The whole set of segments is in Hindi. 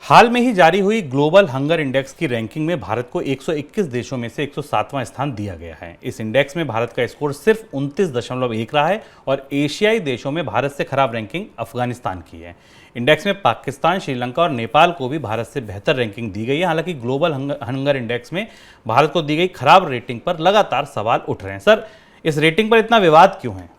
हाल में ही जारी हुई ग्लोबल हंगर इंडेक्स की रैंकिंग में भारत को 121 देशों में से 107वां स्थान दिया गया है। इस इंडेक्स में भारत का स्कोर सिर्फ 29.1 रहा है और एशियाई देशों में भारत से खराब रैंकिंग अफगानिस्तान की है। इंडेक्स में पाकिस्तान, श्रीलंका और नेपाल को भी भारत से बेहतर रैंकिंग दी गई है। हालांकि ग्लोबल हंगर इंडेक्स में भारत को दी गई खराब रेटिंग पर लगातार सवाल उठ रहे हैं। सर, इस रेटिंग पर इतना विवाद क्यों है?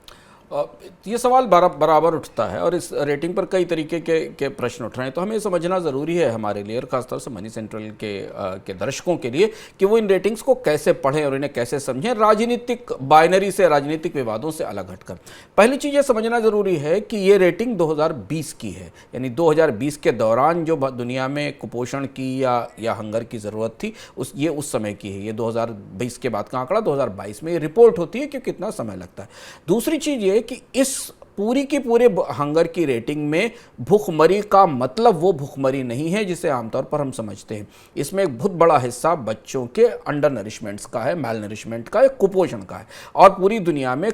ये सवाल बराबर उठता है और इस रेटिंग पर कई तरीके के प्रश्न उठ रहे हैं। तो हमें समझना ज़रूरी है हमारे लिए और ख़ासतौर से मनी सेंट्रल के दर्शकों के लिए कि वो इन रेटिंग्स को कैसे पढ़ें और इन्हें कैसे समझें, राजनीतिक बाइनरी से, राजनीतिक विवादों से अलग हटकर। पहली चीज़ ये समझना ज़रूरी है कि ये रेटिंग 2020 की है, यानी 2020 के दौरान जो दुनिया में कुपोषण की या हंगर की ज़रूरत थी उस समय की है। ये 2020 के बाद का आंकड़ा 2022 में ये रिपोर्ट होती है कि कितना समय लगता है। दूसरी चीज़ ये कि इस पूरी की पूरे हंगर की रेटिंग में भूखमरी का मतलब वो भूखमरी नहीं है जिसे आमतौर पर हम समझते हैं। इसमें एक बहुत बड़ा हिस्सा बच्चों के अंडर नरिशमेंट्स का है, मेल नरिशमेंट का है, कुपोषण का है। और पूरी दुनिया में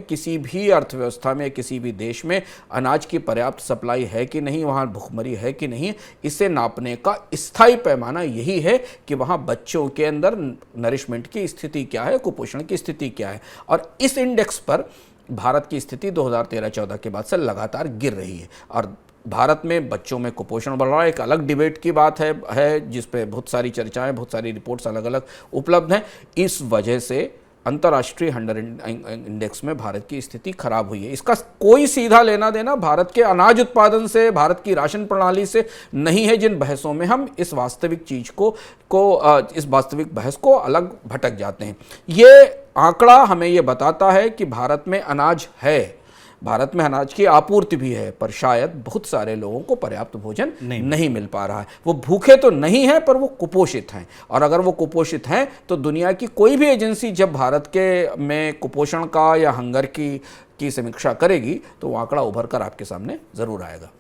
किसी भी अर्थव्यवस्था में, किसी भी देश में अनाज की पर्याप्त सप्लाई है कि नहीं, वहाँ भूखमरी है कि नहीं, इसे नापने का स्थायी पैमाना यही है कि वहाँ बच्चों के अंदर नरिशमेंट की स्थिति क्या है, कुपोषण की स्थिति क्या है। और इस इंडेक्स पर भारत की स्थिति 2013-14 के बाद से लगातार गिर रही है और भारत में बच्चों में कुपोषण बढ़ रहा है। एक अलग डिबेट की बात है जिस पे बहुत सारी चर्चाएं, बहुत सारी रिपोर्ट्स अलग अलग उपलब्ध हैं। इस वजह से अंतर्राष्ट्रीय हंगर इंडेक्स में भारत की स्थिति खराब हुई है। इसका कोई सीधा लेना देना भारत के अनाज उत्पादन से, भारत की राशन प्रणाली से नहीं है, जिन बहसों में हम इस वास्तविक चीज इस वास्तविक बहस को अलग भटक जाते हैं। ये आंकड़ा हमें ये बताता है कि भारत में अनाज है, भारत में अनाज की आपूर्ति भी है, पर शायद बहुत सारे लोगों को पर्याप्त भोजन नहीं मिल पा रहा है। वो भूखे तो नहीं है पर वो कुपोषित हैं, और अगर वो कुपोषित हैं तो दुनिया की कोई भी एजेंसी जब भारत के में कुपोषण का या हंगर की समीक्षा करेगी तो वो आंकड़ा उभर कर आपके सामने जरूर आएगा।